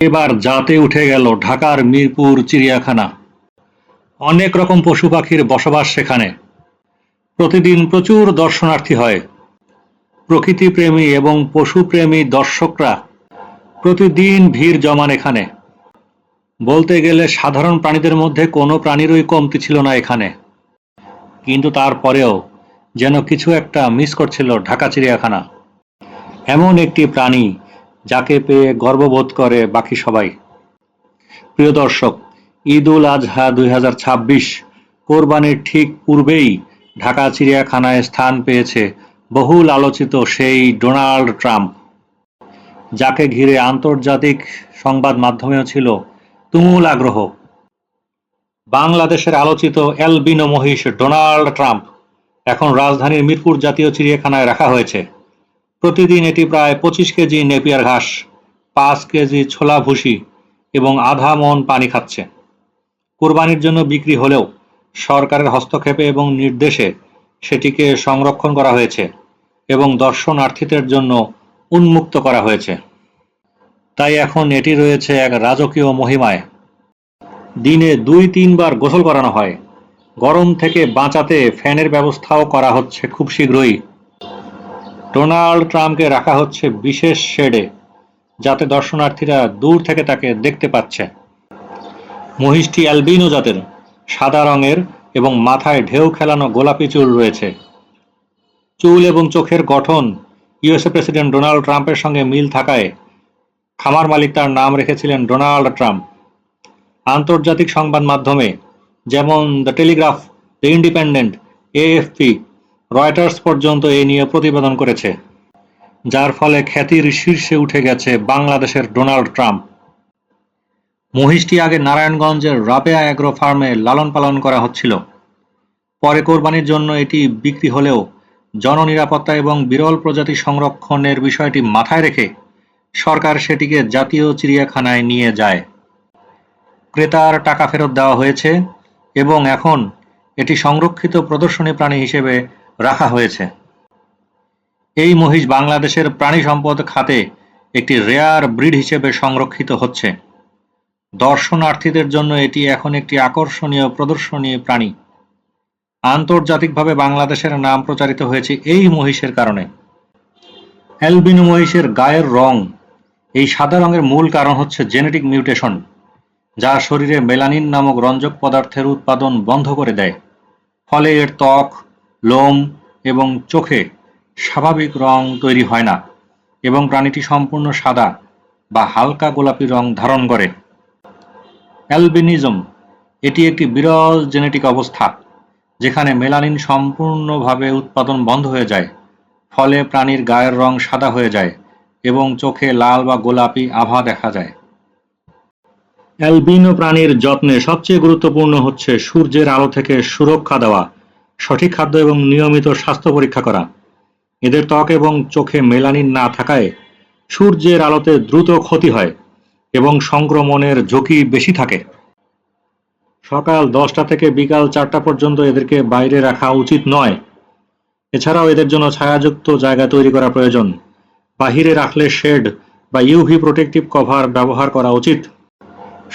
এবার যাতে উঠে গেল ঢাকার মিরপুর চিড়িয়াখানা। অনেক রকম পশু পাখির বসবাস সেখানে। প্রতিদিন প্রচুর দর্শনার্থী হয়। প্রকৃতিপ্রেমী এবং পশুপ্রেমী দর্শকরা প্রতিদিন ভিড় জমান এখানে। বলতে গেলে সাধারণ প্রাণীদের মধ্যে কোনো প্রাণীরই কমতি ছিল না এখানে। কিন্তু তারপরেও যেন কিছু একটা মিস করছিল ঢাকা চিড়িয়াখানা। এমন একটি প্রাণী যাকে পেয়ে গর্ববোধ করে বাকি সবাই। প্রিয় দর্শক, ঈদ-উল আজহা 2026 কোরবানির ঠিক পূর্বেই ঢাকা চিড়িয়াখানায় স্থান পেয়েছে বহুল আলোচিত সেই ডোনাল্ড ট্রাম্প, যাকে ঘিরে আন্তর্জাতিক সংবাদ মাধ্যমেও ছিল তুমুল আগ্রহ। বাংলাদেশের আলোচিত অ্যালবিনো মহিষ ডোনাল্ড ট্রাম্প এখন রাজধানীর মিরপুর জাতীয় চিড়িয়াখানায় রাখা হয়েছে। প্রতিদিন এটি প্রায় 25 কেজি নেপিয়ার ঘাস, 5 কেজি ছোলা ভুসি এবং আধা মণ পানি খাচ্ছে। কোরবানির জন্য বিক্রি হলেও সরকারের হস্তক্ষেপে এবং নির্দেশে সেটিকে সংরক্ষণ করা হয়েছে এবং দর্শনার্থীদের জন্য উন্মুক্ত করা হয়েছে। তাই এখন এটি রয়েছে এক রাজকীয় মহিমায়। দিনে 2-3 বার গোসল করানো হয়। গরম থেকে বাঁচাতে ফ্যানের ব্যবস্থাও করা হচ্ছে খুব শীঘ্রই। ডোনাল্ড ট্রাম্পকে রাখা হচ্ছে বিশেষ শেডে, যাতে দর্শনার্থীরা দূর থেকে তাকে দেখতে পাচ্ছে। মহিষটি অ্যালবিনো জাতের, সাদা রঙের এবং মাথায় ঢেউ খেলানো গোলাপি চুল রয়েছে। চুল এবং চোখের গঠন ইউএসএ প্রেসিডেন্ট ডোনাল্ড ট্রাম্পের সঙ্গে মিল থাকায় খামার মালিক তার নাম রেখেছিলেন ডোনাল্ড ট্রাম্প। আন্তর্জাতিক সংবাদ মাধ্যমে যেমন the Telegraph, the independent, AFP, Reuters পর্যন্ত এই নিয়ে প্রতিবেদন করেছে, যার ফলে খ্যাতির শীর্ষে উঠে গেছে বাংলাদেশের ডোনাল্ড ট্রাম্প। মহিষটি আগে নারায়ণগঞ্জের রাবেয়া অ্যাগ্রো ফার্মে লালন পালন করা হচ্ছিল। পরে কোরবানির জন্য এটি বিক্রি হলেও জননিরাপত্তা এবং বিরল প্রজাতি সংরক্ষণের বিষয়টি মাথায় রেখে সরকার সেটিকে জাতীয় চিড়িয়াখানায় নিয়ে যায়। ক্রেতার টাকা ফেরত দেওয়া হয়েছে এবং এখন এটি সংরক্ষিত প্রদর্শনী প্রাণী হিসেবে রাখা হয়েছে। এই মহিষ বাংলাদেশের প্রাণী সম্পদ খাতে একটি রেয়ার ব্রিড হিসেবে সংরক্ষিত হচ্ছে। দর্শনার্থীদের জন্য এটি এখন একটি আকর্ষণীয় প্রদর্শনী প্রাণী। আন্তর্জাতিকভাবে বাংলাদেশের নাম প্রচারিত হয়েছে এই মহিষের কারণে। অ্যালবিনো মহিষের গায়ের রং এই সাদা রঙের মূল কারণ হচ্ছে জেনেটিক মিউটেশন, যা শরীরে মেলানিন নামক রঞ্জক পদার্থের উৎপাদন বন্ধ করে দেয়। ফলে এর ত্বক, লোম এবং চোখে স্বাভাবিক রং তৈরি হয় না এবং প্রাণীটি সম্পূর্ণ সাদা বা হালকা গোলাপি রং ধারণ করে। অ্যালবিনিজম এটি একটি বিরল জেনেটিক অবস্থা যেখানে মেলানিন সম্পূর্ণভাবে উৎপাদন বন্ধ হয়ে যায়, ফলে প্রাণীর গায়ের রং সাদা হয়ে যায় এবং চোখে লাল বা গোলাপি আভা দেখা যায়। অ্যালবিনো প্রাণীর যত্নে সবচেয়ে গুরুত্বপূর্ণ হচ্ছে সূর্যের আলো থেকে সুরক্ষা দেওয়া, সঠিক খাদ্য এবং নিয়মিত স্বাস্থ্য পরীক্ষা করা। এদের ত্বক এবং চোখে মেলানিন না থাকায় সূর্যের আলোতে দ্রুত ক্ষতি হয় এবং সংক্রমণের ঝুঁকি বেশি থাকে। সকাল 10টা থেকে বিকাল 4টা পর্যন্ত এদেরকে বাইরে রাখা উচিত নয়। এছাড়াও এদের জন্য ছায়াযুক্ত জায়গা তৈরি করা প্রয়োজন। বাহিরে রাখলে শেড বা ইউভি প্রোটেক্টিভ কভার ব্যবহার করা উচিত।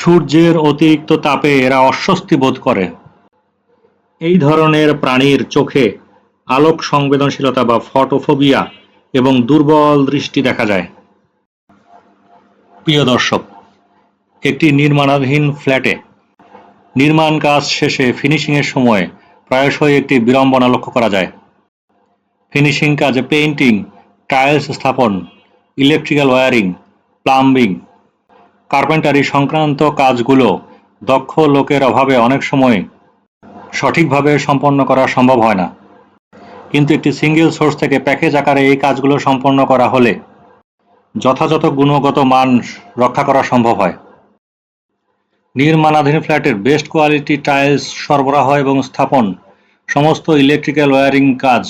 সূর্যের অতিরিক্ত তাপে এরা অস্বস্তি বোধ করে। এই ধরনের প্রাণীর চোখে আলোক সংবেদনশীলতা বা ফটোফোবিয়া এবং দুর্বল দৃষ্টি দেখা যায়। প্রিয় দর্শক, একটি নির্মাণাধীন ফ্ল্যাটে নির্মাণ কাজ শেষে ফিনিশিংয়ের সময় প্রায়শই একটি বিড়ম্বনা লক্ষ্য করা যায়। ফিনিশিং কাজে পেইন্টিং, টাইলস স্থাপন, ইলেকট্রিক্যাল ওয়্যারিং, প্লাম্বিং, কার্পেন্টারি সংক্রান্ত কাজগুলো দক্ষ লোকের অভাবে অনেক সময় সঠিকভাবে সম্পন্ন করা সম্ভব হয় না। কিন্তু একটি সিঙ্গেল সোর্স থেকে প্যাকেজ আকারে এই কাজগুলো সম্পন্ন করা হলে যথাযথ গুণগত মান রক্ষা করা সম্ভব হয়। নির্মাণাধীন ফ্ল্যাটের বেস্ট কোয়ালিটি টাইলস সরবরাহ এবং স্থাপন, সমস্ত ইলেকট্রিক্যাল ওয়্যারিং কাজ,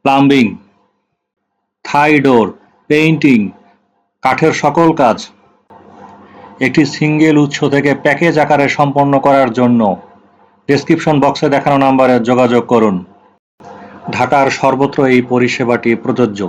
প্লাম্বিং, থাই ডোর, পেইন্টিং, কাঠের সকল কাজ একটি সিঙ্গেল উৎস থেকে প্যাকেজ আকারে সম্পন্ন করার জন্য ডেসক্রিপশন বক্সে দেখানো নম্বরে যোগাযোগ করুন। ঢাকার সর্বত্র এই পরিষেবাটি প্রযোজ্য।